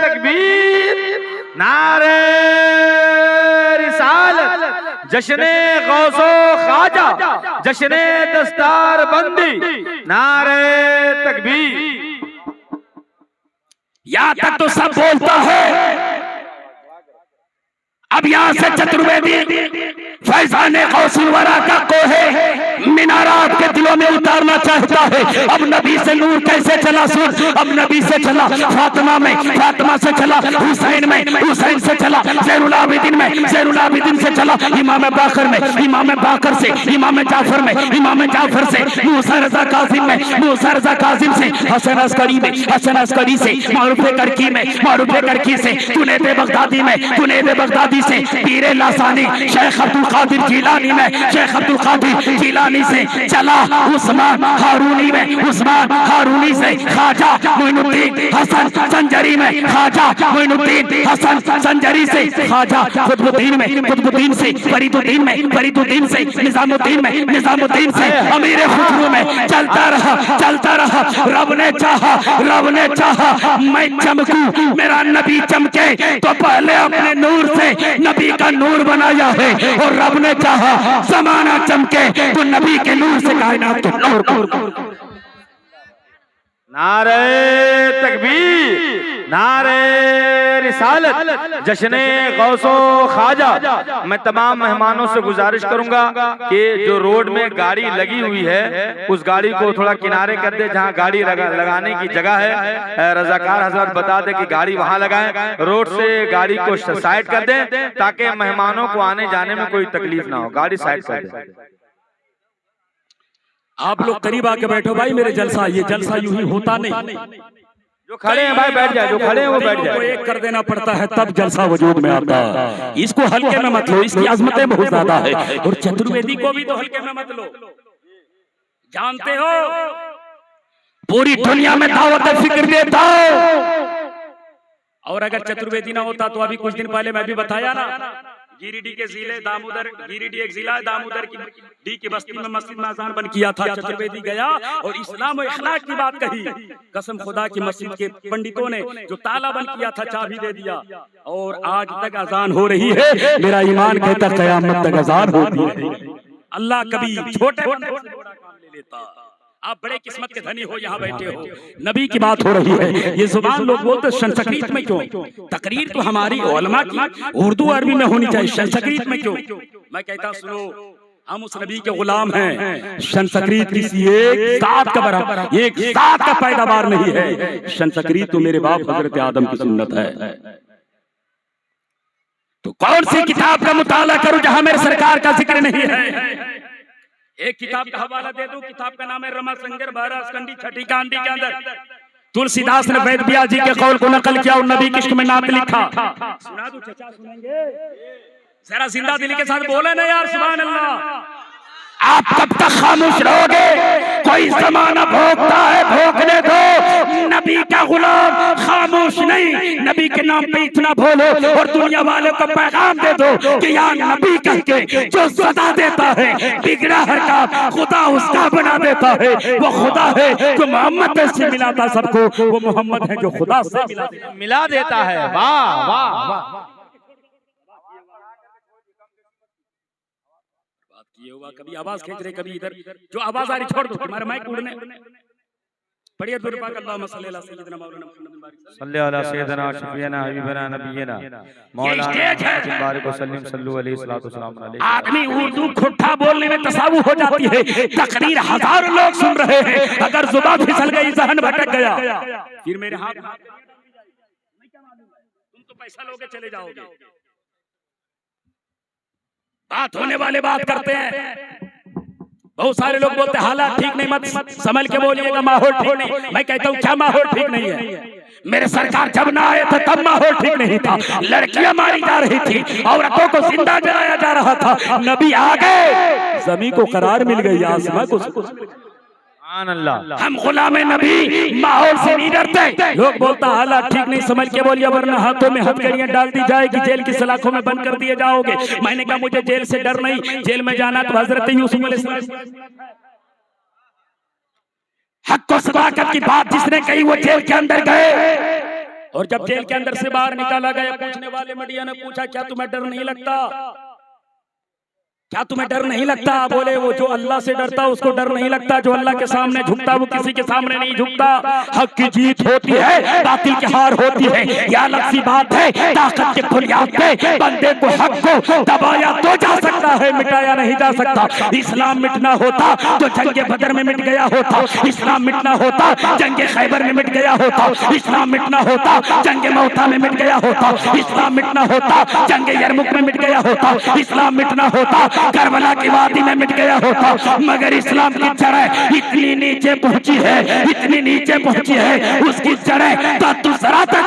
तकबीर, नारे रिसालत, जश्ने गौसो ख्वाजा, जश्ने दस्तार बंदी, नारे तकबीर।
यहाँ तक तो सब बोलता है। अब यहाँ से चतुर्वेदी फैजान गौसुल वरा का कोहे मीनारा आपके दिलों में उतारना चाहता है। अब नबी से नूर कैसे चला सुन, अब नबी से चला फातिमा में, फातिमा से चला हुसैन में, हुसैन से चला ज़ैनुल आबिदीन में, ज़ैनुल आबिदीन से चला इमाम बाकर में, इमाम बाकर से इमाम जाफर में, इमाम जाफर से मूसा रज़ा कासिम में, मूसा रज़ा कासिम से हसन अस्करी में, हसन अस्करी से मारूफ करकी में, मारूफ करकी से जुनैद बगदादी में, जुनैद बगदादी से पीरे लासानी शेख अब्दुल कादिर जिलानी में, शेख अब्दुल कादिर जिलानी से चला उस्मान हारूनी में, उस्मान हारूनी से खाजा मोइनुद्दीन हसन संजरी में, खाजा मोइनुद्दीन हसन संजरी से खाजा कुतुबुद्दीन में, कुतुबुद्दीन से फरीदुद्दीन में, फरीदुद्दीन से निजामुद्दीन में, निजामुद्दीन से अमीर खुसरो में चलता रहा, चलता रहा। रब ने चाहा, रब ने चाहा मैं चमकूं, मेरा नबी चमके तो पहले अपने नूर से नबी का नूर बनाया है और रब ने चाहा ज़माना चमके तो नबी के नूर से कायनात को नूर।
नारे तकबीर, नारे रिसालत, जश्ने गौसो ख्वाजा। मैं तमाम मेहमानों से गुजारिश करूंगा कि जो रोड में गाड़ी लगी हुई है उस गाड़ी को थोड़ा किनारे कर दे, जहां गाड़ी लगाने की जगह है रजाकार हजरत बता दे कि गाड़ी वहां लगाएं, रोड से गाड़ी को साइड कर दें ताकि मेहमानों को आने जाने में कोई तकलीफ ना हो, गाड़ी साइड कर दें।
आप लोग करीब आके बैठो भाई, मेरे जलसा ये जलसा यूं ही होता नहीं।
जो खड़े हैं भाई बैठ जाए, जो खड़े हैं वो बैठ जाए।
एक कर देना पड़ता है तब जलसा वजूद में आता है। इसको हल्के में मत लो, इसकी अजमतें बहुत ज्यादा है। और चतुर्वेदी को भी तो हल्के में मत लो। जानते हो पूरी दुनिया में दावत फिक्र देता हो, और अगर चतुर्वेदी ना होता तो अभी कुछ दिन पहले मैं भी बताया ना, गिरिडीह के जिले दामोदर, गिरिडीह एक जिला है दामोदर की डी की बस्ती में मस्जिद में अजान बंद किया था। चतुर्वेदी गया और इस्लाम और अखलाक की बात कही। कसम खुदा की मस्जिद के पंडितों ने जो ताला बंद किया था चाबी दे दिया, और आज तक अजान हो रही है। मेरा ईमान कहता कयामत तक अजान होती है। अल्लाह कभी छोटे बड़े से बड़ा काम ले लेता। आप बड़े किस्मत के धनी हो, यहाँ बैठे हो, नबी की बात हो रही है। ये जुबान लोग बोलते संस्कृत में क्यों? तकरीर तो हमारी उलमा की उर्दू अरबी में होनी चाहिए, संस्कृत में क्यों? मैं कहता सुनो, हम उस नबी के गुलाम हैं। संस्कृत किसी एक जात का बराबर, एक जात का पैदावार नहीं है। संस्कृत तो मेरे बाप हजरत आदम की सुन्नत है। तो कौन सी किताब का मुताला करूं जहां मेरे सरकार का जिक्र नहीं है? एक किताब का हवाला दे दूं, किताब का नाम है रमा संगर 12 स्कंदी 6 कांडी के अंदर तुलसीदास ने वैद ब्यास जी के कौल को नकल किया और नबी किश्क में नात लिखा। सुना दूं चचा, सुनेंगे? जरा जिंदा दिली के साथ बोले ना यार सुभान अल्लाह। आप कब तक खामोश रहोगे? कोई जमाना भोगता है, भोगने दो। नबी का गुलाम खामोश नहीं, नबी के नाम पे इतना बोलो और दुनिया वालों को पैगाम दे दो कि यार नबी कह के जो सदा देता है बिगड़ा हर काम खुदा उसका बना देता है। वो खुदा है जो मोहम्मद से मिलाता सबको, वो मोहम्मद है जो खुदा से
मिला देता है। वाह वाह वाह।
ये हुआ कभी आवाज खींच रहे, कभी इधर जो आवाज आ रही छोड़ दो, तुम्हारे माइक उड़ने। पढ़िए दुरूद पाक अल्लाहुम्मा सल्ली अला सय्यिदिना मौलाना मुहम्मद
सल्ली अला सय्यिदिना शफीना हबीबना नबीना मौलाना बारिक वसल्लम सल्लु अलैहि सल्लतु वस्सलाम अलैहि।
आदमी उर्दू खुट्टा बोलने में तसावु हो जाती है, तकरीर हजारों लोग सुन रहे हैं, अगर जुबान फिसल गई, जहन भटक गया, फिर मेरे हाथ तुम तो पैसा लोगे चले जाओगे। बात होने वाले बात करते हैं। बहुत सारे लोग बोलते हैं हालात ठीक नहीं, मत संभल के बोलिएगा, माहौल ठीक नहीं। मैं कहता हूँ क्या माहौल ठीक नहीं है? मेरे सरकार जब ना आए थे तब माहौल ठीक नहीं था। लड़कियां मारी जा रही थी, औरतों को जिंदा जलाया जा रहा था। नबी आ गए, जमीन को करार मिल गई, आसमां को। हम गुलाम नबी, माहौल से नहीं डरते। लोग बोलता हालात ठीक नहीं, समझ के बोलिए वरना हाथों में हथकड़ियां डाल दी जाएगी, जेल की सलाखों में बंद कर दिए जाओगे। मैंने कहा मुझे जेल से डर नहीं, जेल में जाना तो हजरत यूसुफ अलैहिस्सलाम हक को सदाकत की बात जिसने कही वो जेल के अंदर गए, और जब जेल के अंदर से बाहर निकाला गया, पूछने वाले मीडिया ने पूछा क्या तुम्हें डर नहीं लगता? क्या तुम्हें डर नहीं लगता? बोले वो जो अल्लाह से डरता उसको डर नहीं लगता, जो अल्लाह के सामने झुकता वो किसी के सामने नहीं झुकता। हक की जीत होती है, बातिल की हार होती है, यह अलग सी बात है। ताकत की बुनियाद पे बंदे को हक को दबाया तो जा सकता है, मिटाया नहीं जा सकता। इस्लाम मिटना होता तो जंगे बदर में मिट गया होता, इस्लाम मिटना होता जंगे खैबर में मिट गया होता, इस्लाम मिटना होता जंगे मौता में मिट गया होता, इस्लाम मिटना होता जंगे यरमुक में मिट गया होता, इस्लाम मिटना होता करबला की वादी में मिट गया होता। मगर इस्लाम की जड़ें इतनी नीचे पहुंची है, इतनी नीचे पहुंची है, उसकी जड़ें तक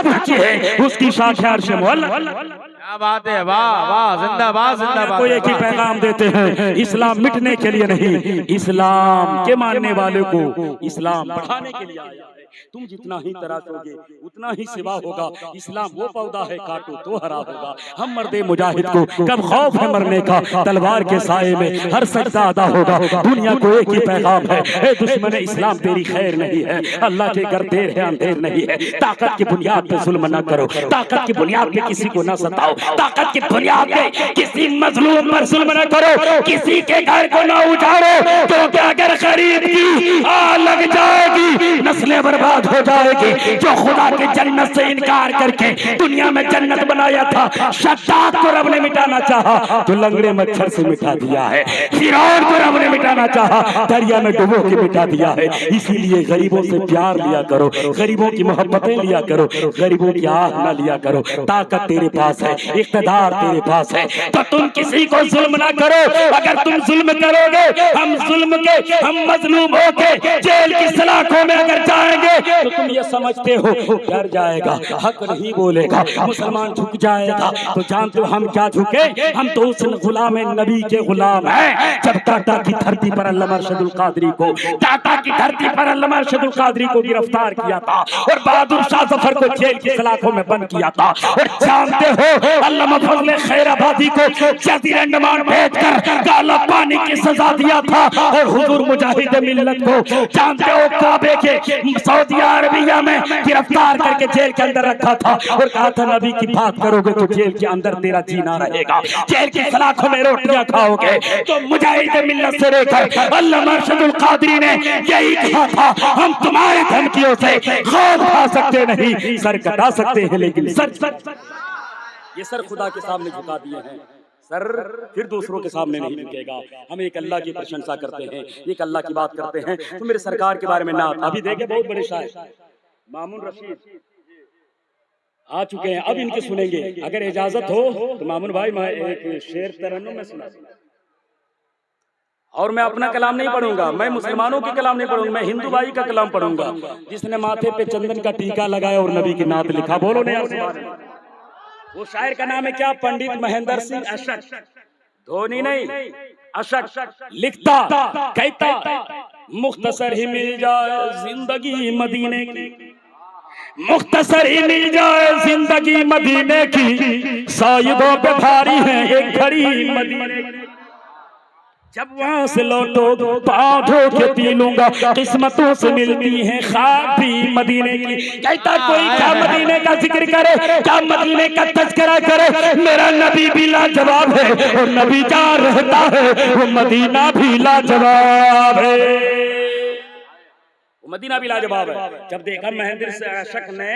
पहुंची है, उसकी शाखें अर्श मुअल्ला।
क्या बात है, वाह वाह, जिंदाबाद जिंदाबाद।
कोई एक ही पैगाम देते हैं, इस्लाम मिटने के लिए नहीं, इस्लाम के मानने वाले को इस्लाम बढ़ाने के लिए आया है। तुम जितना ही तराशोगे उतना ही सिवा होगा। इस्लाम वो पौधा है काटो तो हरा होगा। हम मर्दे मुजाहिद को कब खौफ है मरने का, तलवार के साए में हर सजदा अदा होगा। दुनिया को एक ही पैगाम है, ए दुश्मन इस्लाम तेरी खैर नहीं है, अल्लाह के घर देर है अंधेर नहीं है। ताकत की बुनियाद पे जुल्म न करो, ताकत की बुनियाद पे किसी को न सताओ, ताकत की बुनियाद पे किसी मजलूम पर जुल्म न करो, किसी के घर को न उजाड़ो, तो क्या अगर गरीब की आग लग जाएगी, नस्लें बर्बाद बर्बाद हो जाएगी। जो खुदा की जन्नत से इनकार करके दुनिया में जन्नत बनाया था, शद्दाद को रब ने मिटाना चाहा तो लंगड़े मच्छर से मिटा दिया है। फिरौन को रब ने मिटाना चाहा, दरिया में डुबो के मिटा दिया है। इसीलिए गरीबों से प्यार लिया करो, गरीबों की मोहब्बतें लिया करो, गरीबों की आह न लिया करो। ताकत तेरे पास है, इख्तिदार तेरे पास है, तो तुम किसी को जुल्म ना करो। अगर तुम जुल्म करोगे, हम जुल्म के, हम मजलूम होके जेल की सलाखों में अगर जाएंगे तो तुम ये समझते हो डर जाएगा, हक नहीं बोलेगा, मुसलमान झुक जाएगा। तो जानते हो हम क्या झुके? हम तो उस गुलाम नबी के गुलाम हैं। जब टाटा की धरती पर अल्लामा अरशदुल कादरी को, टाटा की धरती पर अल्लामा अरशदुल कादरी को गिरफ्तार किया था और बहादुर शाह जफर को जेल की सलाखों में बंद किया था। और जानते हो अल्लामा फजले खैराबादी को जजीरा अंडमान भेजकर काला पानी की सजा दिया था। और हुजूर मुजाहिद मिल्लत को जानते हो काबे के सऊदी अरबिया में गिरफ्तार करके जेल के अंदर रखा था और कहा था नबी की बात करोगे तो जेल के अंदर तेरा जीना रहेगा, जेल की सलाखों में रोटियां खाओगे। तो मुजाहिद मिल्लत से लेकर अल्लामा अरशदुल कादरी ने यही कहा था, हम तुम्हारे धमकियों से खौफ खा सकते नहीं, सर कटा सकते हैं लेकिन सर ये सर खुदा के सामने झुका दिए हैं, सर फिर दूसरों के सामने नहीं झुकेगा। हम एक अल्लाह की प्रशंसा करते हैं, एक अल्लाह की बात करते हैं। तो मेरे सरकार के बारे में ना अभी देखे बहुत बड़े शायर मामून रशीद आ चुके हैं, अब इनके सुनेंगे। अगर इजाजत हो तो मामून भाई मैं एक शेर तरन्नुम में सुना, और मैं अपना कलाम नहीं पढ़ूंगा, मैं मुसलमानों के कलाम नहीं पढ़ूंगा, मैं हिंदू भाई का कलाम पढ़ूंगा जिसने माथे पे चंदन का टीका लगाया और नबी की नात लिखा। बोलो नहीं यार, वो शायर का नाम है क्या? पंडित महेंद्र सिंह अशक, धोनी नहीं अशक। लिखता कहता मुख्तसर ही मिल जाए जिंदगी मदीने की, मुख्तसर ही मिल जाए जिंदगी मदीने की, साइदों पे भारी है एक घड़ी मदीने की। जब वहां से लौटो पाँव धो के पी लूंगा, किस्मतों से मिलती है खाक भी मदीने की। कहता कोई क्या मदीने का जिक्र करे, क्या मदीने का तज़किरा करे, मेरा नबी भी लाजवाब है और नबी जहाँ रहता है वो मदीना भी लाजवाब है, मदीना भी लाजवाब है। जब देखा महेंद्र से अशक ने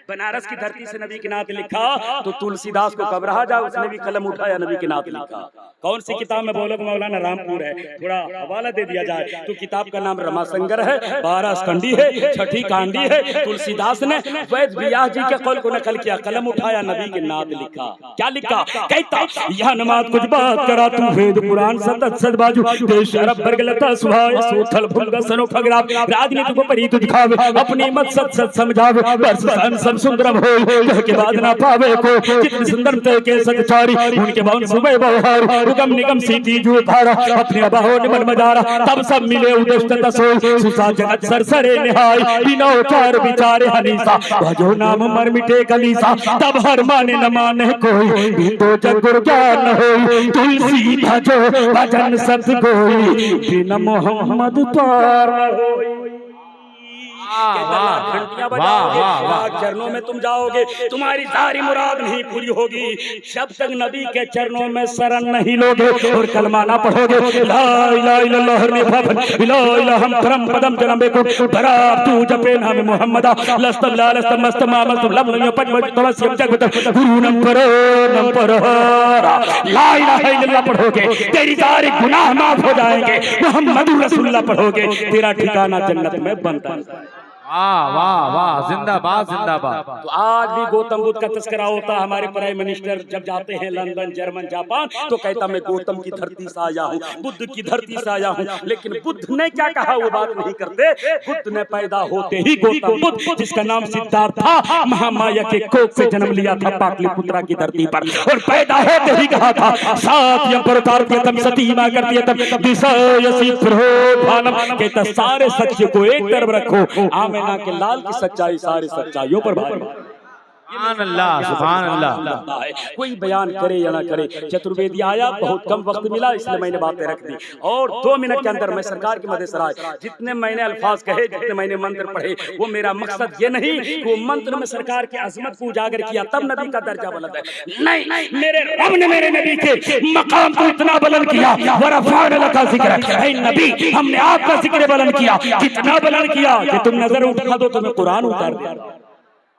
बनारस की धरती से नबी की नात लिखा तो तुलसीदास को घबरा जा, उसने भी कलम उठाया, नबी की नात लिखा। कौन सी किताब में बोलो? मौलाना रामपुर है, थोड़ा हवाला दे दिया जाए तो किताब का नाम रमासंगर है, 12 स्कंदी है, 6 कांडी है। तुलसीदास ने वैद व्यास जी के कौल को नकल किया, कलम उठाया, नबी की नात लिखा। क्या लिखा? कहता यह नमाज कुछ बात करा तू वेद पुराण सतत सद बाजू देश अरब बरगलता सुहाय सोथल भुलगा सनो खगराव राजनीति को परित दिखावे अपनी मत सत सत समझावे बरस सन सब सुंदरम हो कह के बाद ना पावे को जितने सुंदर ते के सतचारी उनके बावन सुबह बहार उगम निगम सीधी जो धारा अपने अबाहो ने मन मदारा तब सब मिले उदष्ट तसो सुसा जगत सरसरे निहाय बिना चार विचारे हनीसा भजो नाम मर मिटे कलीसा तब हर माने न माने कोई बिंदो जग गुर ज्ञान होई तुलसी भजो भजन सत गोई बिन मोहम्मद पार होई। चरणों में तुम जाओगे तुम्हारी सारी मुराद नहीं पूरी होगी जब तक नबी के चरणों में शरण नहीं लोगे और कलमा ना पढ़ोगे। ला इलाहा इल्लल्लाह ला इलाहा हम परम पदम जन्मे को बरा तू जपे नाम मोहम्मद लस्त ला लस्त मस्त मामस्त लब न पज तवस्य जगत गुरु नम पर ला इलाहा इल्लल्लाह पढ़ोगे तेरी सारी गुनाह माफ हो जाएंगे। मोहम्मद रसूलुल्लाह पढ़ोगे तेरा ठिकाना जन्नत में बनता है।
वाह वाह वाह, जिंदाबाद जिंदाबाद।
तो आज भी गौतम बुद्ध का तस्करा होता है। हमारे प्राइम मिनिस्टर जब जाते हैं लंदन, जर्मन, जापान तो कहता मैं गौतम की धरती से आया हूँ, बुद्ध की धरती से आया हूँ। लेकिन बुद्ध ने क्या कहा वो बात नहीं करते। बुद्ध ने पैदा होते ही गौतम बुद्ध जिसका नाम सिद्धार्थ था महामाया के कोख से जन्म लिया था पाटलिपुत्रा की धरती पर और पैदा होते ही कहा था सात्यम परतार्थ्यतम सतीमा कर्तव्यतम दिशयसि प्रोधानम कहता सारे सत्य को एक तरफ रखो आमेना के लाल की सच्चाई सारी सच्चाइयों पर भारी।
अल्लाह सुभान अल्लाह।
है कोई बयान करे या ना करे। चतुर्वेदी आया, बहुत कम वक्त मिला इसलिए मैंने बातें रख दी, और 2 मिनट के अंदर मैं सरकार की मदद सराय जितने मैंने अल्फाज कहे, जितने मैंने मंत्र पढ़े, वो मेरा मकसद ये नहीं कि वो मंत्र में सरकार की अजमत को उजागर किया तब नबी का दर्जा बुलंद है, नहीं, मेरे रब ने मेरे नबी के मकाम को इतना बुलंद किया, वरफ़अना लका ज़िक्र, ऐ नबी हमने आपका जिक्र बुलंद किया, कितना बुलंद किया कि तुम नजर उठा दो तो मैं कुरान उतार दूंगा,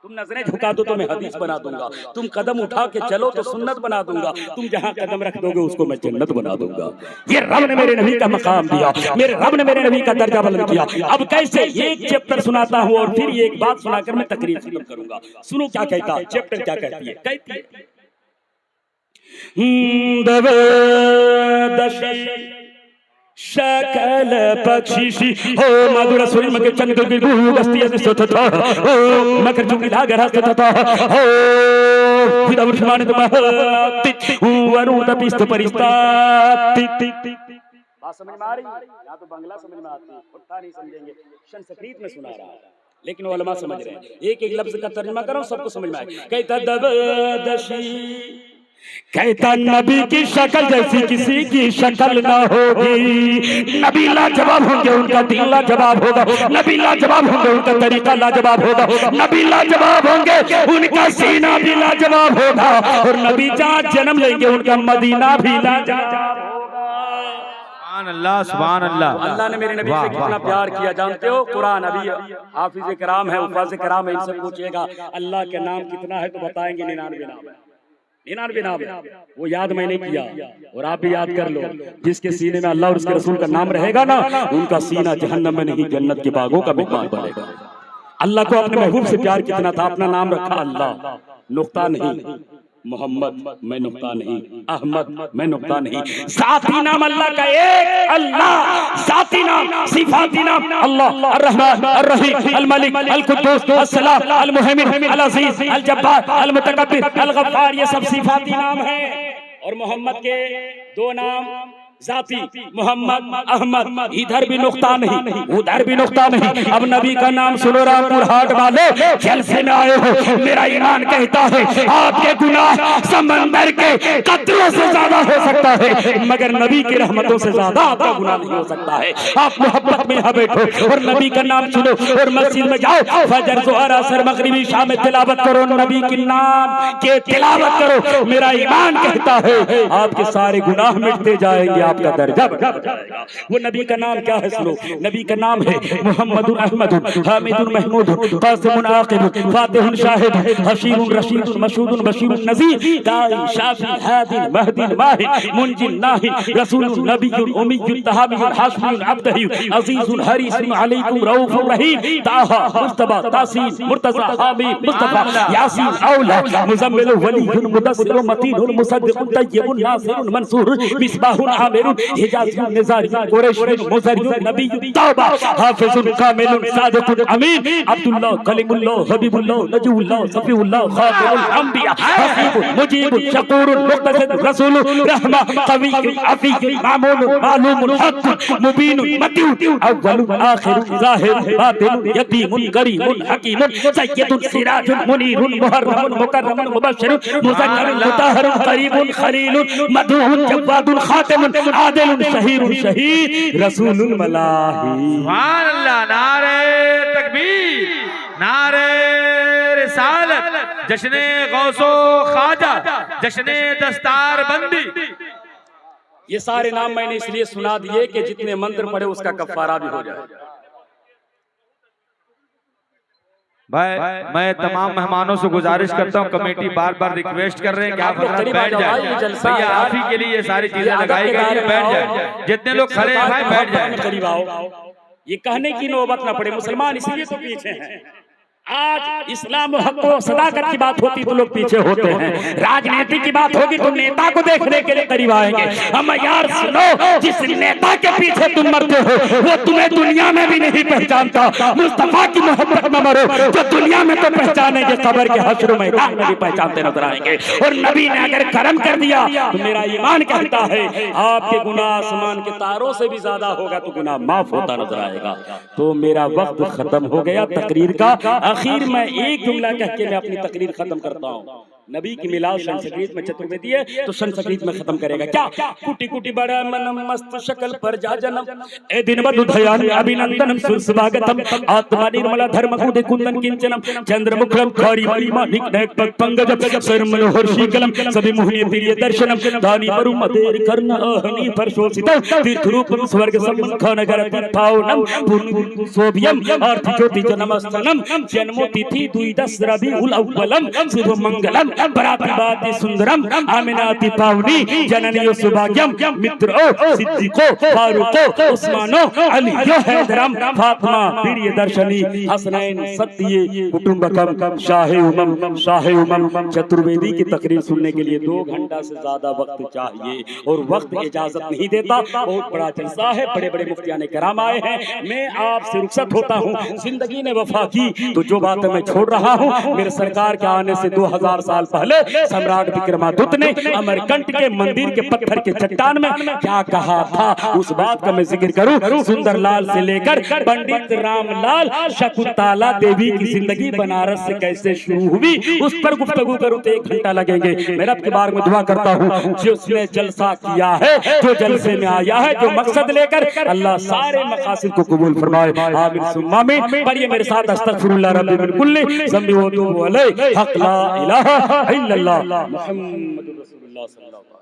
तुम नजरें झुका दो तो मैं हदीस बना दूंगा, तुम कदम उठा के चलो तो सुन्नत बना दूंगा, तुम जहां कदम रख दोगे उसको मैं जन्नत बना दूंगा। ये रब ने मेरे नबी का मकाम दिया, मेरे रब ने मेरे नबी का दर्जा बुलंद किया। अब कैसे एक चैप्टर सुनाता हूं और फिर एक बात सुनाकर मैं तकरीर खत्म करूंगा। सुनो क्या कहता है चैप्टर, क्या कहती है, कहती है शकल पक्षी हो मधुर सुर मगे चंद्र की गस्ती असत था हो मकर जुगी लागर हस्त था हो विदा वर्षमान तुम वरुद पिस्त परिस्ता बात समझ में आ रही है? या तो बांग्ला समझ में आती है, उठा नहीं समझेंगे, संस्कृत में सुना रहा है, लेकिन उलमा समझ रहे हैं। एक एक लफ्ज का तर्जुमा करो सबको समझ में आए। कहता दबदशी, कहता नबी की शक्ल जैसी किसी की शक्ल ना होगी, नबी लाजवाब होंगे उनका दीन लाजवाब होगा, नबी लाजवाब होंगे उनका तरीका लाजवाब होगा, नबी लाजवाब होंगे उनका सीना भी लाजवाब होगा, और नबी जहाँ जन्म लेंगे उनका मदीना भी लाजवाब होगा।
अल्लाह सुभान अल्लाह।
अल्लाह ने मेरे नबी से कितना प्यार किया जानते हो? कुरान, अभी हाफिज कराम है, उफाज कराम है, इनसे पूछिएगा अल्लाह के नाम कितना है तो बताएंगे 99 नाम है, 99 नाम है। वो याद मैंने किया और आप भी याद कर लो। जिसके सीने में अल्लाह और उसके रसूल का नाम रहेगा ना, उनका सीना जहन्नम में नहीं जन्नत के बागों का मेहमान बनेगा। अल्लाह को अपने महबूब से प्यार कितना था, अपना नाम रखा अल्लाह, नुक्ता नहीं, मोहम्मद मैं नुक्ता नहीं, अहमद मैं नुक्ता नहीं, साथी नाम अल्लाह का एक अल्लाह, साथी नाम सिफाती नाम अल्लाह, अर्रहमान अर्रहीम अल-मलिक अल-कुद्दूस अस्सलाम अल-मुहैमिन अल-अज़ीज अल-जब्बार अल-मुतकब्बिर अल-गफ्फार, ये सब सिफाती नाम है। और मोहम्मद के 2 नाम जाती, मोहम्मद अहमद, इधर भी नुक्ता नहीं उधर भी नुक्ता नहीं। अब नबी का नाम सुनो, रामपुर हाट वाले जलसे में आए हो, मेरा ईमान कहता है आपके गुनाह समंदर के कतरों से ज्यादा हो सकता है, मगर नबी की रहमतों से ज्यादा आपका गुनाह नहीं हो सकता है। आप मोहब्बत में यहाँ बैठो और नबी का नाम सुनो और मस्जिद में जाओ, फजर ज़ोहर असर मगरिबी शाम में तिलावत करो, नबी के नाम के तिलावत करो, मेरा ईमान कहता है आपके सारे गुनाह मिटते जाएंगे, आपका दर्जा बढ़ जाएगा। वो नबी का नाम क्या है सुनो, नबी का नाम है मुहम्मदुन अहमदुन हामिदुन महमूदुन कासिमुन आकिबुन फातिहुन शाहिदुन हशीरुन रशीदुन मशहूदुन बशीरुन नज़ीर दाई शाफी हादिन महदीन माहिन मुनजिन नाहिन रसूलुन नबियुन उम्मियुन तहामियुन हाशिमुन अब्दहियुन अजीजुन हरीसुन अलैकुम रऊफुर रहीम ताहा मुस्तफा तासीन मुर्तज़ा हामी मुस्तफा यासीन औला मुज़म्मिल वलीयुन मुदस्सिरुन मतीनुन मुसद्दिकुन तय्यबुन नासिरुन मंसूर मिसबाहुन आमिरुन हिजाज़ुन निज़ारियुन कुरैशियुन मुज़रियुन नबियुन तौबा हाफिजुन कामिलुन सादिकुन अमीन अब्दुल्लाह कलीमुल्लाह हबीबुल्लाह नजूलुल्लाह सफीउल्लाह खातिमुल अंबिया हसीबुन मुजीबुन शकूरुन मुक़्तसिद रसूलुर रहमा क़वियुन अफ़ीयुन मामूनुन मालूमुन हक़्क़ुन मुबीनुन मतीउन अव्वलुन आखिरुन ज़ाहिरुन बातिनुन यतीमुन करीमुन हकीमुन सय्यदुन सिराजुन मुनीरुन मुहर्रमुन मुकर्रमुन मुबश्शिरुन मुज़क्करुन मुतahharun करीबुन खलीलुन मदूहुन जव्वादुन खातिमुन आदिलुन शहीरुन शहीद रसूलुल मलाही।
सुभान अल्लाह। नारे तकबीर, नारे रिसालत, जश्ने गौसो ख्वाजा, जश्ने दस्तार बंदी।
ये सारे नाम मैंने इसलिए सुना दिए कि जितने मंत्र पढ़े उसका कफ्फारा भी हो जाए।
भाई मैं तमाम मेहमानों से गुजारिश करता हूँ, कमेटी बार बार रिक्वेस्ट कर रहे हैं कि आप हजरत बैठ जाए, भैया आप ही के लिए ये सारी चीजें लगाई गई है, बैठ जाए, जितने लोग खड़े हैं भाई बैठ जाए,
करीब आओ। ये कहने की नौबत ना पड़े, मुसलमान इसलिए तो पीछे हैं। आज इस्लाम और हक और सदाकत की बात होती तो लोग पीछे होते हैं, राजनीति की बात होगी तो नेता को देखने के लिए करीब आएंगे। हम यार सुनो, जिस नेता के पीछे तुम मरते हो वो तुम्हें दुनिया में भी नहीं पहचानता। मुस्तफा की मोहब्बत में मरो, जो दुनिया में तो पहचानेंगे कब्र के हश्र मैदान में भी पहचानते नजर आएंगे। और नबी ने अगर करम कर दिया तो मेरा ईमान कहता है आपके गुनाह आसमान के तारों से भी ज्यादा होगा तो गुनाह माफ होता नजर आएगा। तो मेरा वक्त खत्म हो गया तकरीर का। आखिर में एक जुमला कह के मैं अपनी तकरीर खत्म करता हूँ। नबी की मिलाद संस्कृत में चतुर्वेदी है तो संस्कृत में खत्म करेगा क्या? कुटी कुटी बड़ा मन मस्त शकल पर जा जन्म ए दिन बदुधयान अभिनंदनम सुस्वागतम आत्मा निर्मला धर्म कुदे कुंदन किंचनम चंद्रमुखम खारी मणि माणिक नेक पग पंकज सर मनोहर शीकलम सभी मोहनीय प्रिय दर्शनम दानी परु मदेर कर्ण अहनि परशोषित तीर्थ रूपम स्वर्ग सम्मन खानगर पावनम पूर्ण सोभियम आर्थ ज्योति जनमस्तनम जन्मो तिथि द्विदश रबिउल अव्वलम शुभ मंगलम बराती बाती सुंदरम आमिनाती पावनी जननियो सुभाग्यम मित्रो सिद्दीको फारूको उस्मानो अलियो हैदरम फातिमा प्रिय दर्शनी हसनैन सत्य कुटुंबकम शाहे उमम चतुर्वेदी की तकरीर सुनने के लिए 2 घंटा से ज्यादा वक्त चाहिए और वक्त इजाजत नहीं देता। बहुत बड़ा जलसा है, बड़े बड़े मुफ्तियाने कराम आए हैं, मैं आपसे रुखसत होता हूँ। जिंदगी ने वफा की तो जो बातें मैं छोड़ रहा हूँ, मेरे सरकार के आने से 2000 साल पहले सम्राट विक्रमादित्य ने अमरकंट के मंदिर के पत्थर के चट्टान में क्या कहा था, उस बात का मैं जिक्र करूं। सुंदरलाल से लेकर पंडित रामलाल शकुंतला देवी की जिंदगी बनारस से कैसे शुरू हुई, उस पर गुफ्तगू करूं तो 1 घंटा लगेंगे। मैं रब के बारे में दुआ करता हूं, जिसने जलसा किया है, जो जलसे में आया है, जो मकसद लेकर, अल्लाह सारे मकासद को कबूल फरमाए। आमीन सुम्मा आमीन। पढ़िए मेरे साथ अस्तगफिरुल्लाह रब्बी मिन कुल्ली ज़ंबि व तूबु अलैहि हक़ ला इलाहा इल्लल्लाह मुहम्मदुर रसूलुल्लाह सल्लल्लाहु अलैहि वसल्लम।